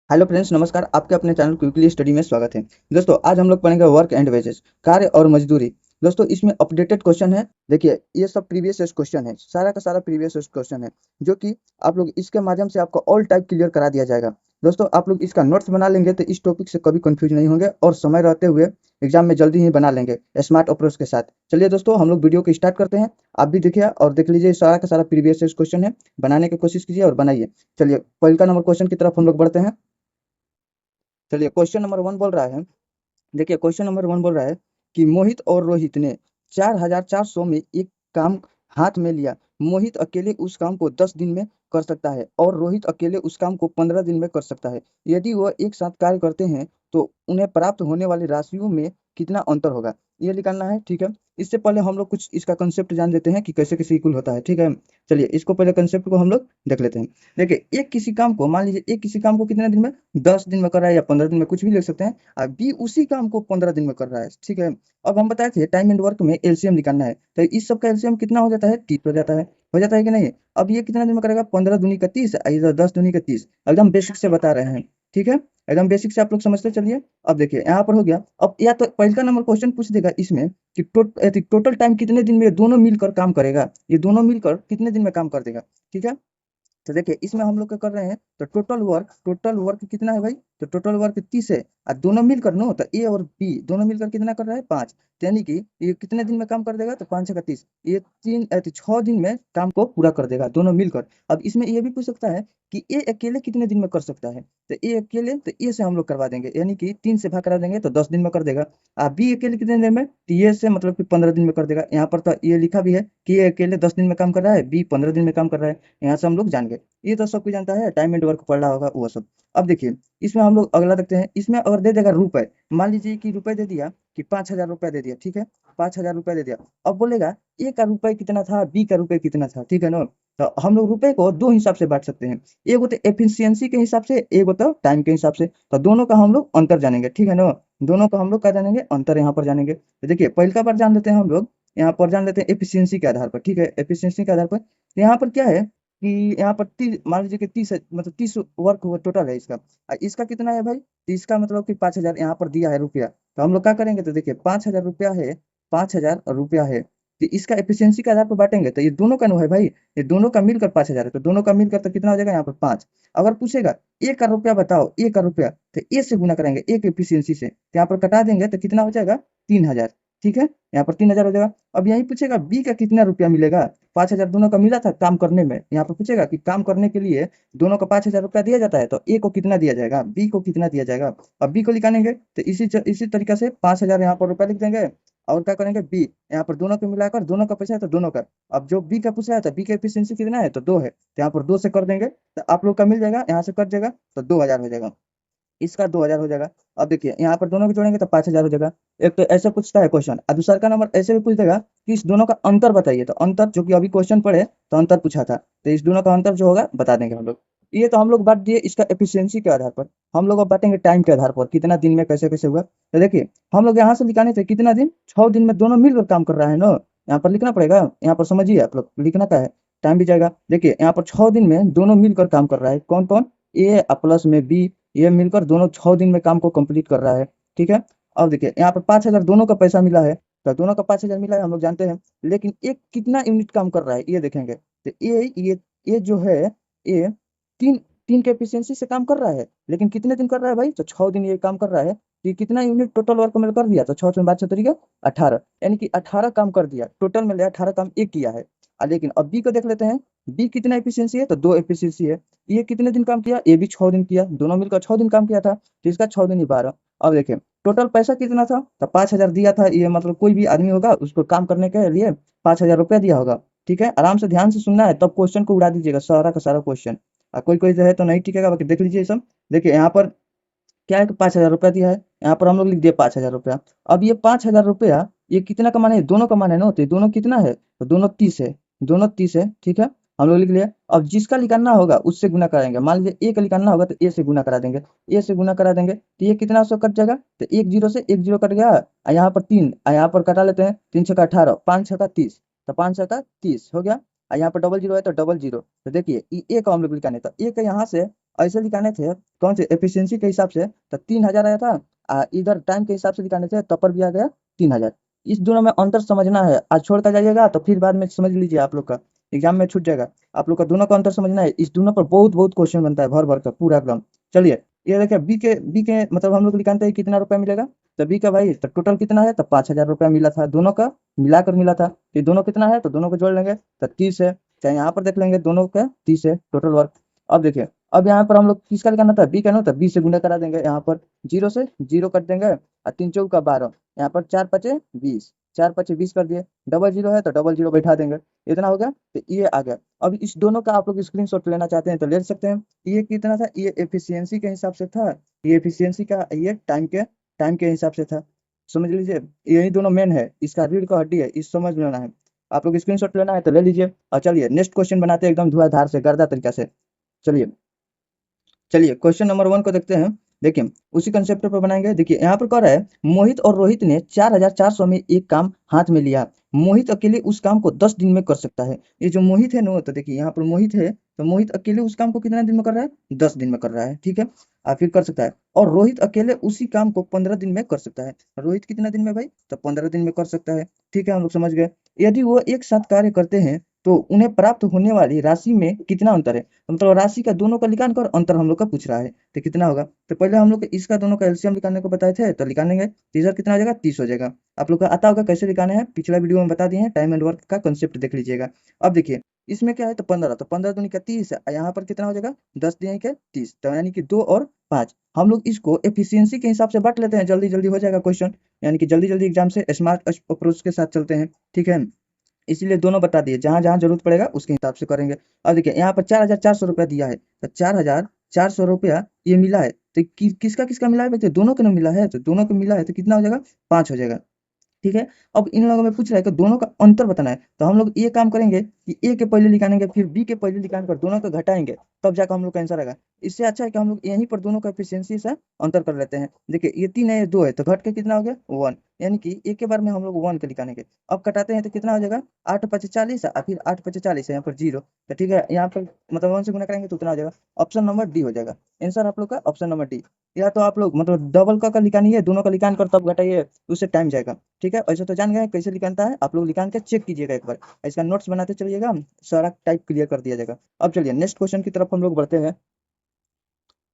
Hello friends, नमस्कार। आपके अपने चैनल क्विकली स्टडी में स्वागत है। दोस्तों, आज हम लोग पढ़ेंगे वर्क एंड वेजेस, कार्य और मजदूरी। दोस्तों, इसमें अपडेटेड क्वेश्चन है। देखिए, ये सब प्रीवियस ईयर क्वेश्चन है, सारा का सारा प्रीवियस ईयर क्वेश्चन है, जो कि आप लोग इसके माध्यम से आपको ऑल टाइप क्लियर करा दिया जाएगा। दोस्तों, आप लोग इसका नोट्स बना लेंगे तो इस टॉपिक से कभी कंफ्यूज नहीं होंगे और समय रहते हुए एग्जाम में जल्दी ही बना लेंगे स्मार्ट अप्रोच के साथ। चलिए दोस्तों, हम लोग वीडियो को स्टार्ट करते हैं। आप भी देखिए और देख लीजिए, सारा का सारा प्रीवियस ईयर क्वेश्चन है, बनाने की कोशिश कीजिए और बनाइए। चलिए, पहला नंबर क्वेश्चन की तरफ हम लोग बढ़ते हैं। चलिए, क्वेश्चन नंबर वन बोल रहा है। देखिए, क्वेश्चन नंबर वन बोल रहा है कि मोहित और रोहित ने 4,400 में एक काम हाथ में लिया। मोहित अकेले उस काम को 10 दिन में कर सकता है और रोहित अकेले उस काम को 15 दिन में कर सकता है। यदि वह एक साथ कार्य करते हैं तो उन्हें प्राप्त होने वाली राशियों में कितना अंतर होगा, ये निकालना है। ठीक है, इससे पहले हम लोग कुछ इसका कंसेप्ट जान लेते हैं कि कैसे कैसे इक्वल होता है। ठीक है, चलिए इसको पहले कंसेप्ट को हम लोग देख लेते हैं। देखिए, एक किसी काम को, मान लीजिए एक किसी काम को कितने दिन में, 10 दिन में कर रहा है या 15 दिन में, कुछ भी लिख सकते हैं। बी उसी काम को 15 दिन में कर रहा है। ठीक है, अब हम बताए थे टाइम एंड वर्क में एलसीएम निकालना है, तो इस सब का एलसीएम कितना हो जाता है, 30 हो जाता है। हो जाता है कि नहीं? अब ये कितना दिन में करेगा, 15 दूनी का 30, इधर 10 दूनी का 30। एकदम बेसिक से बता रहे हैं। ठीक है, एकदम बेसिक से आप लोग समझते चलिए। अब देखिए यहाँ पर हो गया। अब या तो पहला नंबर क्वेश्चन पूछ देगा इसमें कि टोटल टाइम कितने दिन में ये दोनों मिलकर काम करेगा, ये दोनों मिलकर कितने दिन में काम कर देगा। ठीक है, तो देखिए इसमें हम लोग क्या कर रहे हैं, तो टोटल वर्क कितना है भाई, तो टोटल वर्क 30 है। और दोनों मिलकर नो, तो ए और बी दोनों मिलकर कितना कर रहा है, 5। यानी कि ये कितने दिन में काम कर देगा, तो 5 का 30, ये 6 दिन में काम को पूरा कर देगा दोनों मिलकर। अब इसमें ये भी पूछ सकता है कि ए अकेले कितने दिन में कर सकता है, तो ए अकेले, तो ए से हम लोग करवा देंगे, यानी कि 3 से भाग करा देंगे तो 10 दिन में कर देगा। बी अकेले कितने दिन में, तो ये से मतलब कि 15 दिन में कर देगा। यहाँ पर तो ये लिखा भी है कि ये अकेले 10 दिन में काम कर रहा है, बी 15 दिन में काम कर रहा है। यहाँ से हम लोग जान गए, ये तो सब कुछ जानता है, टाइम एंड वर्क पढ़ रहा होगा वो सब। अब देखिए, इसमें हम लोग अगला देखते हैं। इसमें अगर दे देगा रुपए, मान लीजिए कि रुपए दे दिया कि 5,000 रुपया दे दिया। ठीक है, 5,000 रुपया दे दिया। अब बोलेगा ए का रुपए कितना था, बी का रुपए कितना था। ठीक है ना, तो हम लोग रुपए को दो हिसाब से बांट सकते हैं, एक तो एफिशिएंसी के हिसाब से, एक तो टाइम के हिसाब से। तो दोनों का हम लोग अंतर जानेंगे। ठीक है ना, दोनों का हम लोग क्या जानेंगे, अंतर यहाँ पर जानेंगे। तो देखिए, पहला बार जान लेते हैं हम लोग, यहाँ पर जान लेते हैं एफिशिएंसी के आधार पर। ठीक है, एफिशिएंसी के आधार पर यहाँ पर क्या है कि यहाँ पर मान लीजिए कि 30 है, मतलब 30 वर्क हुआ टोटल है इसका। इसका कितना है भाई, तो इसका मतलब कि 5,000 यहाँ पर दिया है रुपया। तो हम लोग क्या करेंगे, तो देखिए 5,000 रुपया है, 5,000 रुपया है, तो इसका एफिशिएंसी के आधार पर बांटेंगे तो ये दोनों का नो है भाई, ये दोनों का मिलकर 5,000 है, तो दोनों का मिलकर तो कितना हो जाएगा यहाँ पर 5। अगर पूछेगा ए का रुपया बताओ, ए का रुपया, तो ए से गुना करेंगे, ए के एफिशिएंसी से, तो यहाँ पर कटा देंगे तो कितना हो जाएगा, 3,000। ठीक है, यहाँ पर 3,000 हो जाएगा। अब यही पूछेगा बी का कितना रुपया मिलेगा, 5,000 दोनों का मिला था काम करने में। यहाँ पर पूछेगा कि काम करने के लिए दोनों का 5,000 रुपया दिया जाता है, तो ए को कितना दिया जाएगा, बी को कितना दिया जाएगा। अब बी को निकालेंगे तो इसी तरीके से 5,000 यहाँ पर रुपया लिख देंगे। और क्या करेंगे, बी यहाँ पर दोनों को मिलाकर, दोनों का पैसा है तो दोनों का। अब जो बी का पूछा है तो बी का एफिशिएंसी कितना है, तो 2 है, तो यहाँ पर 2 से कर देंगे तो आप लोग का मिल जाएगा, यहाँ से कट जाएगा तो 2,000 हो जाएगा, इसका 2,000 हो जाएगा। अब देखिए यहाँ पर दोनों को जोड़ेंगे तो 5,000 हो जाएगा। एक तो ऐसे पूछता है क्वेश्चन, और दूसरा का नंबर ऐसे भी पूछ देगा कि इस दोनों का अंतर बताइए, तो अंतर जो कि अभी क्वेश्चन पढ़े तो अंतर पूछा था, तो इस दोनों का अंतर जो होगा बता देंगे हम लोग। ये तो हम लोग बांट दिए इसका एफिशिएंसी के आधार पर। हम लोग अब बांटेंगे टाइम के आधार पर, कितना दिन में कैसे कैसे हुआ। तो देखिए, हम लोग यहाँ से निकाले थे कितना दिन, 6 दिन में दोनों मिलकर काम कर रहा है ना, यहाँ पर लिखना पड़ेगा। यहाँ पर समझिए आप लोग, लिखना क्या है, टाइम भी जाएगा। देखिए यहाँ पर 6 दिन में दोनों मिलकर काम कर रहा है, कौन कौन, ए प्लस में बी, ये मिलकर दोनों 6 दिन में काम को कंप्लीट कर रहा है। ठीक है, अब देखिए यहाँ पर 5,000 दोनों का पैसा मिला है, तो दोनों का 5,000 मिला है हम लोग जानते हैं। लेकिन एक कितना यूनिट काम कर रहा है ये देखेंगे, तो ये जो है, ये तीन तीन के एफिशिएंसी से काम कर रहा है, लेकिन कितने दिन कर रहा है भाई, तो 6 दिन ये काम कर रहा है। तो ये कितना यूनिट टोटल वर्क में कर दिया, तो 6 से 5 18, यानी कि 18 काम कर दिया टोटल में, 18 काम एक किया है। लेकिन अब बी को देख लेते हैं, बी कितना एफिशिएंसी है, तो 2 एफिशिएंसी है। ये कितने दिन काम किया, ये भी 6 दिन किया, दोनों मिलकर 6 दिन काम किया था, तो इसका 6 दिन ही 12। अब देखें टोटल पैसा कितना था, तो 5,000 दिया था, ये मतलब कोई भी आदमी होगा उसको काम करने के लिए 5,000 रुपया दिया होगा। ठीक है, आराम से ध्यान से सुनना है, तब क्वेश्चन को उड़ा दीजिएगा सारा का सारा क्वेश्चन। कोई कोई जो है तो नहीं टिकेगा, बाकी देख लीजिए ये सब। देखिए यहाँ पर क्या है कि 5,000 रुपया दिया है, यहाँ पर हम लोग लिख दिए 5,000 रुपया। अब ये 5,000 रुपया ये कितना का मान है, दोनों का मान है ना, तो ये दोनों कितना है, तो दोनों 30 है, दोनों 30 है। ठीक है, हम लोग लिख लिया। अब जिसका निकालना होगा उससे गुना कराएंगे, मान लीजिए ए का निकालना होगा तो ए से गुना करा देंगे, ए से गुना करा देंगे तो ये कितना सौ कट जाएगा, तो एक जीरो से एक जीरो कट गया, और यहाँ पर 3, यहाँ पर कटा लेते हैं, 3 छका 18, 5 छका 30, तो 5 छका 30 हो गया। और यहाँ पर डबल जीरो है तो डबल जीरो, तो देखिए ए का हम लोग निकालने, तो ए का यहाँ से ऐसे लिखाने थे कौन से एफिशिएंसी के हिसाब से, तो 3000 आया था। इधर टाइम के हिसाब से लिखाने थे तब पर भी आ गया 3000। इस दोनों में अंतर समझना है, आज छोड़ कर जाइएगा तो फिर बाद में समझ लीजिए आप लोग का एग्जाम में छूट जाएगा। आप लोग का दोनों का अंतर समझना है, इस दोनों पर बहुत बहुत क्वेश्चन बनता है भर भर का पूरा एकदम। चलिए ये देखिए बी के मतलब हम लोग लिखाते हैं कितना रुपया मिलेगा, तो बी का भाई तो टोटल कितना है, तो 5000 रुपया मिला था दोनों का मिलाकर मिला था। ये दोनों कितना है, तो दोनों को जोड़ लेंगे तो 30 है। चाहे यहाँ पर देख लेंगे दोनों का 30 है टोटल वर्क। अब देखिए अब यहाँ पर हम लोग किसका निकालना था, बी का ना, तो बी से गुना करा देंगे, यहाँ पर जीरो से जीरो कट देंगे और 3 चौका 12, यहाँ पर 4 पचे 20, 4 पचे 20 कर दिए, डबल जीरो है तो डबल जीरो बैठा देंगे, इतना हो गया। तो ये आ गया। अब इस दोनों का आप लोग स्क्रीनशॉट लेना चाहते हैं तो ले सकते हैं। ये कितना था, ये एफिशिएंसी के हिसाब से था, ये एफिशिएंसी का, ये टाइम के हिसाब से था। समझ लीजिए यही दोनों मेन है, इसका रीढ़ का हड्डी है, इस समझ लेना है। आप लोग स्क्रीनशॉट लेना है तो ले लीजिए। और चलिए नेक्स्ट क्वेश्चन बनाते हैं एकदम धुआंधार से गर्दा तरीका से। चलिए चलिए क्वेश्चन नंबर 1 को देखते हैं। देखिए उसी कंसेप्ट पर बनाएंगे। देखिए यहाँ पर कह रहा है मोहित और रोहित ने 4400 में एक काम हाथ में लिया। मोहित अकेले उस काम को 10 दिन में कर सकता है। ये जो मोहित है नो, तो देखिए यहाँ पर मोहित है, तो मोहित अकेले उस काम को कितना दिन में कर रहा है, 10 दिन में कर रहा है, ठीक है। फिर कर सकता है। और रोहित अकेले उसी काम को 15 दिन में कर सकता है। रोहित कितना दिन में भाई, तो 15 दिन में कर सकता है, ठीक है, हम लोग समझ गए। यदि वो एक साथ कार्य करते हैं तो उन्हें प्राप्त होने वाली राशि में कितना अंतर है, तो मतलब राशि का दोनों का निकाल कर अंतर हम लोग का पूछ रहा है, तो कितना होगा। तो पहले हम लोग इसका दोनों का एलसीएम निकालने को बताए थे, तो निकालेंगे। तीसरा कितना हो जाएगा, 30 हो जाएगा। आप लोग का आता होगा कैसे निकालना है, पिछला वीडियो में बता दिए हैं, टाइम एंड वर्क का कंसेप्ट देख लीजिएगा। अब देखिए इसमें क्या है, तो 15, तो 15 दूनी का 30 है, यहाँ पर कितना हो जाएगा 10 दूनी का 30, तो यानी कि 2 और 5। हम लोग इसको एफिशिएंसी के हिसाब से बांट लेते हैं, जल्दी जल्दी हो जाएगा क्वेश्चन, यानी कि जल्दी जल्दी एग्जाम से स्मार्ट अप्रोच के साथ चलते हैं, ठीक है। इसीलिए दोनों बता दिए, जहां जहां जरूरत पड़ेगा उसके हिसाब से करेंगे। अब देखिए यहाँ पर 4400 रुपया दिया है, तो 4400 रुपया ये मिला है, तो किसका किसका मिला है बच्चे, दोनों को ना मिला है, तो दोनों को मिला है तो कितना हो जाएगा, 5 हो जाएगा, ठीक है। अब इन लोगों में पूछ रहा है कि दोनों का अंतर बताना है, तो हम लोग ये काम करेंगे कि ए के पहले निकालेंगे, फिर बी के पहले निकाल कर दोनों को घटाएंगे, तब जाकर हम लोग का आंसर आएगा। इससे अच्छा है कि हम लोग यहीं पर दोनों का एफिशिएंसी से अंतर कर लेते हैं। देखिए ये 3 है, ये 2 है, तो घट के कितना हो गया 1, यानी कि एक के बार में हम लोग 1 के निकालेंगे। अब कटाते हैं तो कितना हो जाएगा 8 पचे 40, और फिर 8 पचे 40 है, यहाँ पर जीरो, तो ठीक है, यहाँ पर मतलब 1 से गुना करेंगे तो उतना हो जाएगा। ऑप्शन नंबर डी हो जाएगा आंसर आप लोग का, ऑप्शन नंबर डी। या तो आप लोग मतलब डबल का निकालिए, दोनों का निकाल कर तब घटाइए, उससे टाइम जाएगा, ठीक है। ऐसे तो जान गए कैसे निकालता है, आप लोग निकाल के चेक कीजिएगा एक बार, इसका नोट्स बनाते चलिएगा, सारा टाइप क्लियर कर दिया जाएगा। अब चलिए नेक्स्ट क्वेश्चन की तरफ हम लोग बढ़ते हैं।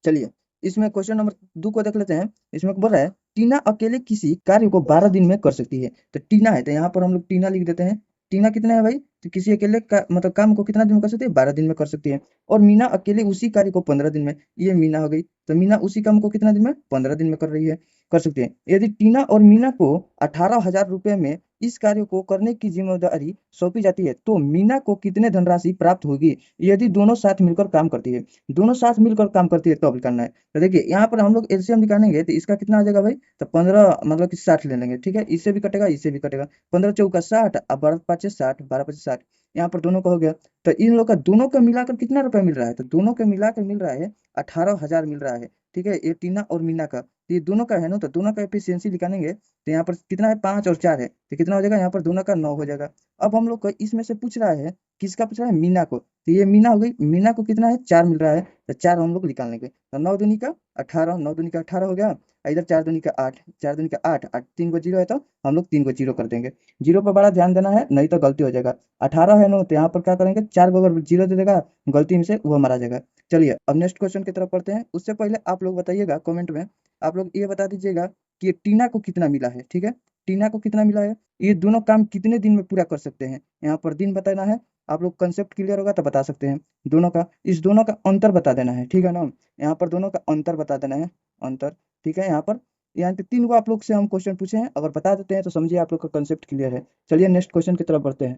चलिए इसमें क्वेश्चन नंबर 2 को देख लेते हैं। इसमें बोल रहा है टीना अकेले किसी कार्य को 12 दिन में कर सकती है। तो टीना है, तो यहाँ पर हम लोग टीना लिख देते हैं। टीना कितना है भाई, तो किसी अकेले का मतलब काम को कितना दिन में कर सकती है, 12 दिन में कर सकती है। और मीना अकेले उसी कार्य को 15 दिन में, ये मीना हो गई, तो मीना उसी काम को कितना दिन में, 15 दिन में कर रही है, कर सकती है। यदि टीना और मीना को 18,000 रुपए में इस कार्य को करने की जिम्मेदारी सौंपी जाती है, तो मीना को कितने धनराशि प्राप्त होगी यदि दोनों साथ मिलकर काम करती है। दोनों साथ मिलकर काम करती है तो करना है। तो देखिए यहाँ पर हम लोग एलसीएम निकालेंगे, तो इसका कितना आ जाएगा भाई, तो 15 मतलब कि 60 ले लेंगे, ठीक है, इससे भी कटेगा इससे भी कटेगा, 15 चौका 60, अब 12 पचे 60, 12 पचे 60, यहाँ पर दोनों का हो गया। तो इन लोग का दोनों का मिलाकर कितना रुपया मिल रहा है, तो दोनों का मिलाकर मिल रहा है 18,000 मिल रहा है, ठीक है। ये टीना और मीना का, तो ये दोनों का है ना, तो दोनों का एफिशिएंसी निकालेंगे, तो यहाँ पर कितना है 5 और 4 है, तो कितना हो जाएगा, यहाँ पर दोनों का 9 हो जाएगा। अब हम लोग को इसमें से पूछ रहा है, किसका पूछ रहा है, मीना को, तो ये मीना हो गई, मीना को कितना है 4 मिल रहा है, तो 4 हम लोग निकाल लेंगे, तो 9 दूनी का 18, 9 दूनी का 18 हो गया, इधर 4 दूनी का 8, 4 दूनी का 8, 8 3 को जीरो है, तो हम लोग 3 को जीरो कर देंगे। जीरो पर बड़ा ध्यान देना है, नहीं तो गलती हो जाएगा। 18 है नो, तो यहाँ पर क्या करेंगे, 4 को अगर जीरो दे देगा गलती में से वो मारा जाएगा। चलिए अब नेक्स्ट क्वेश्चन की तरफ पढ़ते हैं। उससे पहले आप लोग बताइएगा कमेंट में, आप लोग ये बता दीजिएगा कि टीना को कितना मिला है, ठीक है, टीना को कितना मिला है, ये दोनों काम कितने दिन में पूरा कर सकते हैं, यहाँ पर दिन बताना है। आप लोग कंसेप्ट क्लियर होगा तो बता सकते हैं। दोनों का, इस दोनों का अंतर बता देना है, ठीक है ना, यहाँ पर दोनों का अंतर बता देना है, अंतर, ठीक है। यहाँ पर यहाँ पे 3 को आप लोग से हम क्वेश्चन पूछे हैं, अगर बता देते हैं तो समझिए आप लोग का कंसेप्ट क्लियर है। चलिए नेक्स्ट क्वेश्चन की तरफ बढ़ते हैं।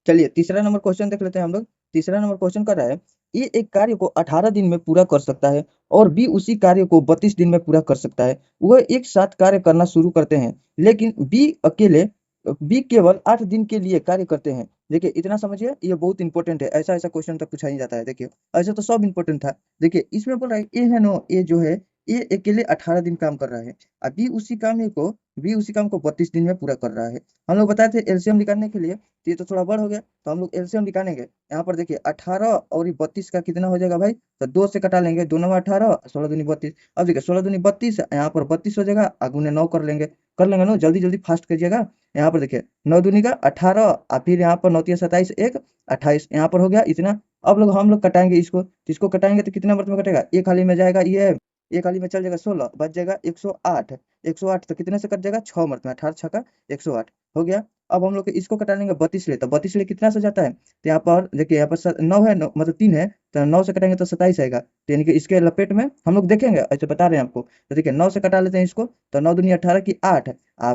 चलिए तीसरा नंबर क्वेश्चन देख लेते हैं हम लोग। तीसरा नंबर क्वेश्चन कर रहा है, ए एक कार्य को 18 दिन में पूरा कर सकता है और बी उसी कार्य को 32 दिन में पूरा कर सकता है। वह एक साथ कार्य करना शुरू करते हैं, लेकिन बी केवल 8 दिन के लिए कार्य करते हैं। देखिए इतना समझिए, ये बहुत इंपॉर्टेंट है, ऐसा ऐसा क्वेश्चन तक पूछा ही जाता है। देखिए ऐसा तो सब इंपॉर्टेंट था। देखिए इसमें बोल रहा है ए है नो, ए जो है, ए अकेले 18 दिन काम कर रहा है, अभी उसी काम को बी उसी काम को 32 दिन में पूरा कर रहा है। हम लोग बताए थे एलसीएम निकालने के लिए, तो ये तो थोड़ा बड़ हो गया, तो हम लोग एलसीएम निकालेंगे। यहाँ पर देखिए 18 और ये 32 का कितना हो जाएगा भाई, तो 2 से कटा लेंगे, 2 9 18, 16 दूनी 32। अब देखिए 16 दूनी 32, यहाँ पर 32 हो जाएगा, आगू ने 9 कर लेंगे ना, जल्दी जल्दी फास्ट करिएगा। यहाँ पर देखिए 9 दूनी का 18, और फिर यहाँ पर 9 तिया 27, 1 28, यहाँ पर हो गया इतना। अब लोग हम लोग कटाएंगे इसको, तो इसको कटाएंगे तो कितना वर्ष में कटेगा, एक खाली में जाएगा ये, एक खाली में चल जाएगा 16, बच जाएगा 108। 108 तो कितने से कट जाएगा, 6 मर्त में, 18 छक्का 108 हो गया। अब हम लोग इसको कटा लेंगे 32 ले, तो 32 ले कितना से जाता है, तो यहाँ पर देखिए, यहाँ पर 9 है, 9 मतलब 3 है, तो 9 से कटेंगे तो 27 आएगा, तो यानी कि इसके लपेट में हम लोग देखेंगे, ऐसे बता रहे हैं आपको। तो देखिए 9 से कटा लेते हैं इसको, तो 9 दूनी 18 की 8,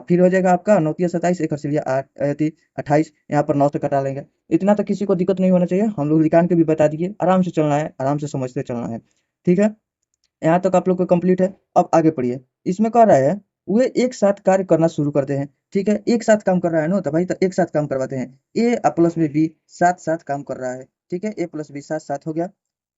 फिर हो जाएगा आपका 9 तिया 27, एक चलिए 8 28, यहाँ पर 9 से कटा लेंगे। इतना तो किसी को दिक्कत नहीं होना चाहिए, हम लोग निकाल के भी बता दिए, आराम से चलना है, आराम से समझते चलना है, ठीक है। यहाँ तक आप लोग का कंप्लीट है। अब आगे पढ़िए, इसमें कह रहा है वे एक साथ कार्य करना शुरू करते हैं, ठीक है, एक साथ काम कर रहा है ना, तो भाई तो एक साथ काम करवाते हैं। ए प्लस में बी साथ साथ काम कर रहा है, ठीक है, ए प्लस बी साथ साथ हो गया,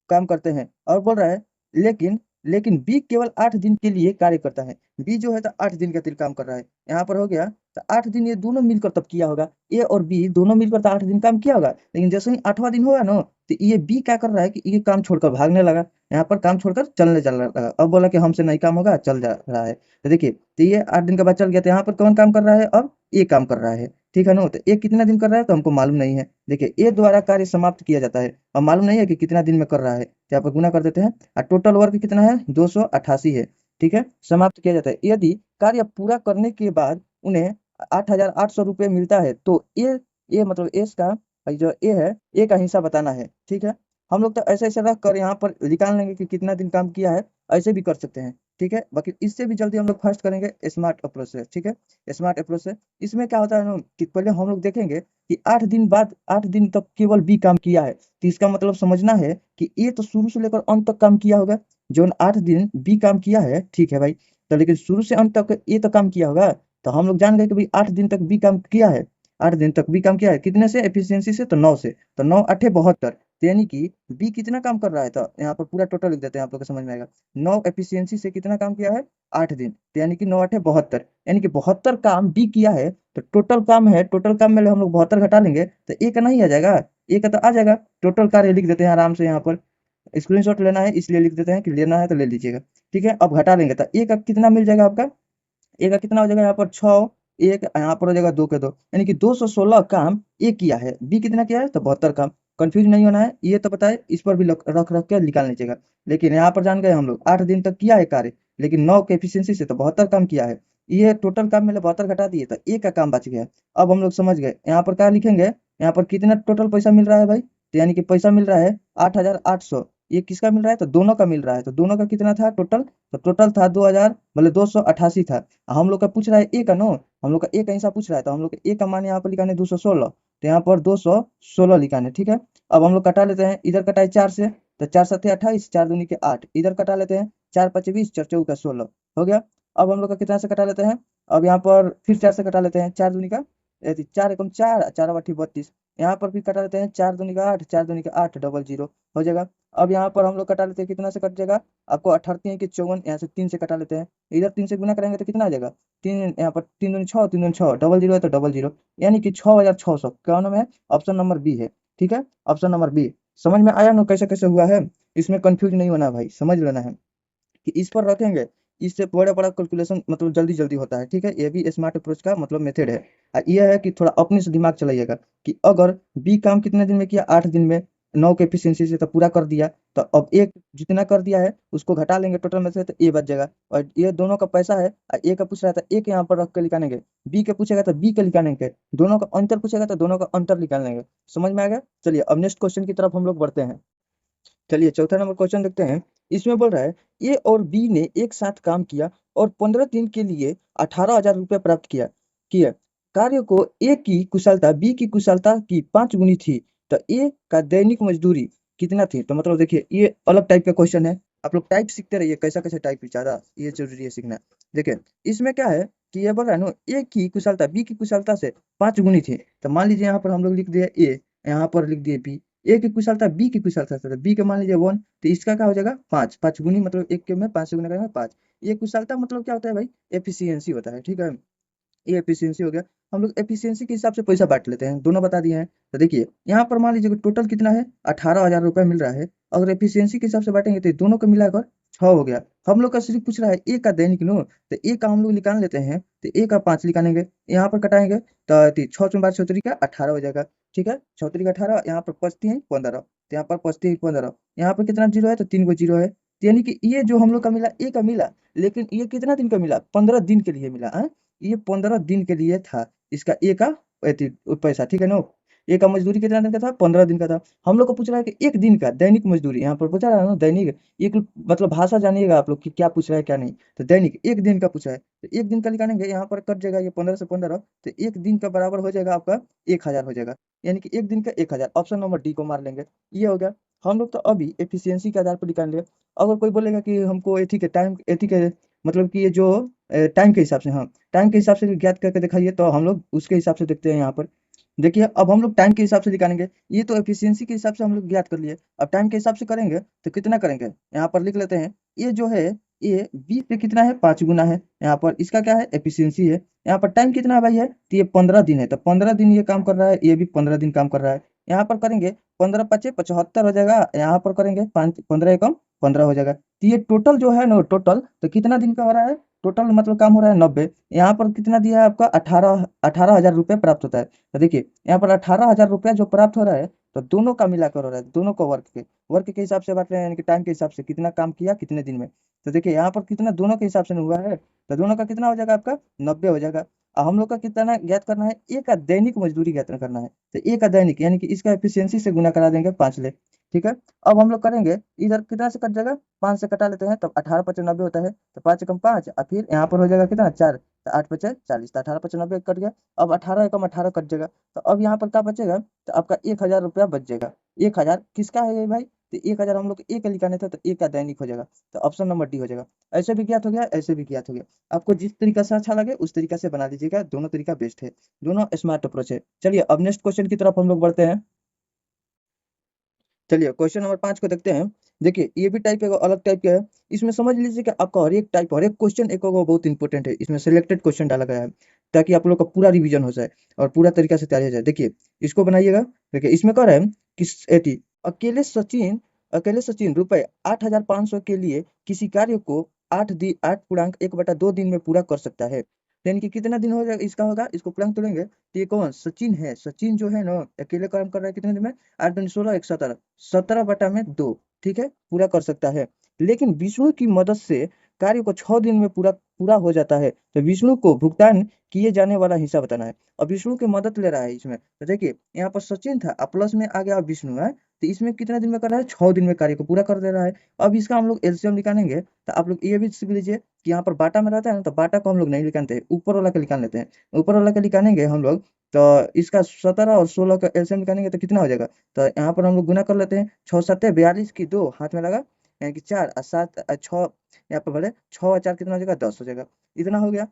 काम करते हैं। और बोल रहा है लेकिन लेकिन बी केवल 8 दिन के लिए कार्य करता है। बी जो है तो 8 दिन का तिल काम कर रहा है, यहाँ पर हो गया, तो 8 दिन ये दोनों मिलकर तब किया होगा, ए और बी दोनों मिलकर तो 8 दिन काम किया होगा, लेकिन जैसे ही 8वां दिन होगा ना, तो ये बी क्या कर रहा है कि ये काम छोड़कर भागने लगा, यहाँ पर काम छोड़कर चलने चल रहा लगा। अब बोला कि हमसे नहीं काम होगा, चल जा रहा है। तो देखिए, तो ये 8 दिन के बाद चल गया, तो यहाँ पर कौन काम कर रहा है, अब ये काम कर रहा है, ठीक है ना। तो ये कितना दिन कर रहा है तो हमको मालूम नहीं है। देखिए ए द्वारा कार्य समाप्त किया जाता है, और मालूम नहीं है कि कितना दिन में कर रहा है, तो यहाँ पर गुना कर देते हैं, और टोटल वर्क कितना है, 288 है, ठीक है, समाप्त किया जाता है। यदि कार्य पूरा करने के बाद उन्हें 8,800 रुपये मिलता है, तो ये मतलब एस का जो ए है, ए का हिस्सा बताना है, ठीक है। हम लोग तो ऐसे ऐसे रख कर यहाँ पर निकाल लेंगे कि कितना दिन काम किया है, ऐसे भी कर सकते हैं, ठीक है। बाकी इससे भी जल्दी हम लोग फर्स्ट करेंगे स्मार्ट अप्रोच से, ठीक है, स्मार्ट अप्रोच से। इसमें क्या होता है ना कि पहले हम लोग देखेंगे कि 8 दिन बाद 8 दिन तक केवल बी काम किया है, तो इसका मतलब समझना है कि ए तो शुरू से लेकर अंत तक काम किया होगा। जो 8 दिन बी काम किया है, ठीक है भाई, तो लेकिन शुरू से अंत तक ए तो काम किया होगा, तो हम लोग जान गए कि भाई 8 दिन तक बी काम किया है। 8 दिन तक बी काम किया है, कितने से, एफिशिएंसी से, तो 9 से, तो 9 8 72, तो यानी कि बी कितना काम कर रहा है, तो यहाँ पर पूरा टोटल लिख देते हैं, आप लोग को समझ में आएगा। 9 एफिशिएंसी से कितना काम किया है, 8 दिन, तो यानी कि 9 8 72, यानी कि 72 काम बी किया है। तो टोटल काम है, टोटल काम में हम लोग 72 घटा लेंगे, तो ए का नहीं आ जाएगा, ए का तो आ जाएगा। टोटल कार्य लिख देते हैं आराम से, यहाँ पर स्क्रीनशॉट लेना है इसलिए लिख देते हैं कि लेना है तो ले लीजिएगा, ठीक है। अब घटा लेंगे तो ए का कितना मिल जाएगा आपका, ए का कितना हो जाएगा, यहाँ पर 6, एक यहाँ पर हो जाएगा 2 के 2, यानी कि 216 काम ए किया है। बी कितना किया है, तो 72 काम। कंफ्यूज नहीं होना है, ये तो पता है, इस पर भी रख रख के निकाल लीजिएगा। लेकिन यहाँ पर जान गए हम लोग 8 दिन तक किया है कार्य, लेकिन 9 के एफिशिएंसी से तो 72 काम किया है। ये टोटल काम में 72 घटा दिए, तो ए का काम बच गया। अब हम लोग समझ गए, यहाँ पर क्या लिखेंगे, यहाँ पर कितना टोटल पैसा मिल रहा है भाई, तो यानी कि पैसा मिल रहा है 8,800। ये किसका मिल रहा है, तो दोनों का मिल रहा है, तो दोनों का कितना था टोटल, तो टोटल था 2000 मतलब 288 था। हम लोग का पूछ रहा है ए का नो, हम लोग का ए का हिस्सा पूछ रहा है, तो हम लोग का ए का मान यहाँ पर लिखाने 216, तो यहाँ पर 216 लिखाने, ठीक है। अब हम लोग कटा लेते हैं, इधर कटाए 4 से, तो 4 7 28, 4 दूनी के 8, इधर कटा लेते हैं, 4 5 20, 4 4 का 16 हो गया। अब हम लोग का कितना से कटा लेते हैं, अब यहाँ पर फिर 4 से कटा लेते हैं, 4 दूनी का 4 एकम 4, 4 8 32, यहाँ पर भी कटा लेते हैं, 4 दूनी का 8, 4 दूनी का 8, डबल 0 हो जाएगा। अब यहाँ पर हम लोग कटा लेते हैं, कितना से कट जाएगा आपको, 18 की 54, यहाँ से 3 से कटा लेते हैं, इधर 3 से गुना करेंगे तो कितना आ जाएगा, 3 यहाँ पर 3 दूनी 6, 3 दूनी 6, डबल 0 है तो डबल 0, यानी कि 6,600। क्या नाम है, ऑप्शन नंबर बी है, ठीक है, ऑप्शन नंबर बी। समझ में आया ना कैसे कैसे हुआ है, इसमें कंफ्यूज नहीं होना भाई, समझ लेना है कि इस पर रखेंगे, इससे बड़ा बड़ा कैलकुलेशन मतलब जल्दी जल्दी होता है, ठीक है। ये भी स्मार्ट अप्रोच का मतलब मेथड है। ये है कि थोड़ा अपने से दिमाग चलाइएगा कि अगर बी काम कितने दिन में किया, 8 दिन में, 9 के एफिशिएंसी से तो पूरा कर दिया, तो अब एक जितना कर दिया है उसको घटा लेंगे टोटल में से, तो ए बच जाएगा। और ये दोनों का पैसा है, ए का पूछ रहा था, ए के यहाँ पर रख के निकालेंगे, बी के पूछेगा तो बी के निकालेंगे, दोनों का अंतर पूछेगा तो दोनों का अंतर निकाल लेंगे। समझ में आ गया। चलिए अब नेक्स्ट क्वेश्चन की तरफ हम लोग बढ़ते हैं। चलिए चौथा नंबर क्वेश्चन देखते हैं। इसमें बोल रहा है ए और बी ने एक साथ काम किया और 15 दिन के लिए 18,000 रुपये प्राप्त किया कार्य को ए की कुशलता बी की कुशलता की 5 गुनी थी, तो ए का दैनिक मजदूरी कितना थी। तो मतलब देखिए ये अलग टाइप का क्वेश्चन है, आप लोग टाइप सीखते रहिए, कैसा कैसा टाइप बेचारा, ये जरूरी है सीखना। देखिए इसमें क्या है कि ये बोल रहा है ना, ए की कुशलता बी की कुशलता से 5 गुनी थी, तो मान लीजिए यहाँ पर हम लोग लिख दिए ए, यहाँ पर लिख दिए बी, ए की कुशलता बी की कुशलता से, बी के मान लीजिए 1, तो इसका क्या हो जाएगा 5, 5 गुनी मतलब एक के में 5 से गुना करेंगे 5। ये कुशलता मतलब क्या होता है भाई, एफिशिएंसी होता है, ठीक है। ये एफिशिएंसी हो गया। हम लोग एफिशिएंसी के हिसाब से पैसा बांट लेते हैं, दोनों बता दिए हैं। तो देखिए यहाँ पर मान लीजिए कि टोटल कितना है, 18,000 रुपये मिल रहा है। अगर एफिशिएंसी के हिसाब से बांटेंगे तो ये दोनों को मिलाकर 6 हो गया। हम लोग का सिर्फ पूछ रहा है ए का दैनिक नो, तो ए का हम लोग निकाल लेते हैं। तो ए का 5 निकालेंगे, यहाँ पर कटाएंगे तो 6 का 18 हो जाएगा। ठीक है, 6 का 18, यहाँ पर पचती है 15, तो यहाँ पर पचती है 15, यहाँ पर कितना जीरो है, तो 3 गो जीरो है। तो यानी कि ये जो हम लोग का मिला ए का मिला, लेकिन ये कितना दिन का मिला, 15 दिन के लिए मिला है। ये 15 दिन के लिए था इसका ए का पैसा, ठीक है ना। ए का मजदूरी कितना दिन का था, 15 दिन का था। हम लोग को पूछ रहा है कि एक दिन का दैनिक मजदूरी, यहाँ पर पूछा रहा है ना दैनिक। एक मतलब भाषा जानिएगा आप लोग कि क्या पूछ रहा है क्या नहीं। तो दैनिक एक दिन का पूछा है, तो एक दिन का निकालेंगे, यहाँ पर कट जाएगा ये 15 से 15, तो एक दिन का बराबर हो जाएगा आपका 1000 हो जाएगा। यानी कि एक दिन का 1000, ऑप्शन नंबर डी को मार लेंगे। ये हो गया। हम लोग तो अभी एफिशिएंसी के आधार पर निकाल लिया। अगर कोई बोलेगा कि हमको एथी के टाइम, एथी के मतलब कि ये जो टाइम के हिसाब से, हाँ टाइम के हिसाब से ज्ञात करके दिखाइए, तो हम लोग उसके हिसाब से देखते हैं। यहाँ पर देखिए अब हम लोग टाइम के हिसाब से निकालेंगे। ये तो एफिशिएंसी के हिसाब से हम लोग ज्ञात कर लिए, अब टाइम के हिसाब से करेंगे तो कितना करेंगे, यहाँ पर लिख लेते हैं। ये जो है ये 20 से कितना है, 5 गुना है। यहाँ पर इसका क्या है, एफिशिएंसी है। यहाँ पर टाइम कितना है भाई है, तो ये 15 दिन है, तो 15 दिन ये काम कर रहा है, ये भी 15 दिन काम कर रहा है। यहाँ पर करेंगे 15 पचे 75 हो जाएगा, यहाँ पर करेंगे 5 15 एकम 15 हो जाएगा। तो ये टोटल जो है ना, टोटल तो कितना दिन का हो रहा है, टोटल मतलब काम हो रहा है 90। यहाँ पर कितना दिया है आपका, 18,000 रुपये प्राप्त होता है। तो देखिए यहाँ पर 18,000 रुपया जो प्राप्त हो रहा है, तो दोनों का मिलाकर हो रहा है, दोनों को वर्क के हिसाब से बांट रहे हैं, यानी कि टाइम के हिसाब से कितना काम किया कितने दिन में। तो देखिए यहाँ पर कितना दोनों के हिसाब से हुआ है, तो दोनों का कितना हो जाएगा आपका 90 हो जाएगा। अब हम लोग का कितना ज्ञात करना है, एक का दैनिक मजदूरी ज्ञात करना है। तो एक का दैनिक यानी कि इसका एफिशिएंसी से गुना करा देंगे 5 ले। ठीक है, अब हम लोग करेंगे, इधर कितना से कट जाएगा, 5 से कटा लेते हैं, तब 18 पचे 90 होता है, तो 5 एकम 5, और फिर यहाँ पर हो जाएगा कितना 4, तो 8 पचे 40, तो 18 पचे 90 कट गया। अब 18 एकम 18 कट जाएगा, तो अब यहाँ पर क्या बचेगा, तो आपका 1000 रुपया बच जाएगा। 1000 किसका है ये भाई, तो 1000 हम लोग को ए का लिखाने था, तो ए का दैनिक हो जाएगा। तो ऑप्शन नंबर डी हो जाएगा। ऐसे भी ज्ञात हो गया, ऐसे भी ज्ञात हो गया। आपको जिस तरीका से अच्छा लगे उस तरीका से बना लीजिएगा, दोनों तरीका बेस्ट है, दोनों स्मार्ट अप्रोच है। चलिए अब नेक्स्ट क्वेश्चन की तरफ हम लोग बढ़ते हैं। चलिए क्वेश्चन नंबर 5 को देखते हैं। देखिए ये भी टाइप है, अलग टाइप का है। इसमें समझ लीजिए कि आपका हर एक टाइप, हर एक क्वेश्चन एक बहुत इंपॉर्टेंट है। इसमें सिलेक्टेड क्वेश्चन डाला गया है ताकि आप लोग का पूरा रिवीजन हो जाए और पूरा तरीका से तैयारी हो जाए। देखिए इसको बनाइएगा। देखिए इसमें कह रहा है कि एटी अकेले सचिन अकेले सचिन रुपए 8,500 के लिए किसी कार्य को 8 पूर्णांक 1/2 दिन में पूरा कर सकता है। यानी कि कितना दिन हो जाएगा इसका, होगा इसको पूर्णांक तोड़ेंगे तो ये कौन सचिन है, सचिन जो है ना अकेले काम कर रहा है कितने दिन में, 8 दूनी 16 1 17, 17/2 ठीक है पूरा कर सकता है। लेकिन विष्णु की मदद से कार्य को 6 दिन में पूरा पूरा हो जाता है, तो विष्णु को भुगतान किए जाने वाला हिस्सा बताना है। अब विष्णु की मदद ले रहा है इसमें, तो देखिए यहाँ पर सचिन था और प्लस में आ गया विष्णु है, तो इसमें कितना दिन में कर रहा है, 6 दिन में कार्य को पूरा कर दे रहा है। अब इसका हम लोग एलसीएम निकालेंगे, तो आप लोग ये भी सीख लीजिए कि यहाँ पर बाटा में रहता है ना, तो बाटा को हम लोग नहीं निकालते हैं, ऊपर वाला का निकाल लेते हैं। ऊपर वाला का निकालेंगे हम लोग, तो इसका 17 और 16 का एलसीएम निकालेंगे तो कितना हो जाएगा, तो यहाँ पर हम लोग गुना कर लेते हैं। 6 7 42 की 2 हाथ में लगा, यानी कि 4 और 7 6, यहाँ पर भले 6 और 4 कितना हो जाएगा, 10 हो जाएगा। इतना हो गया।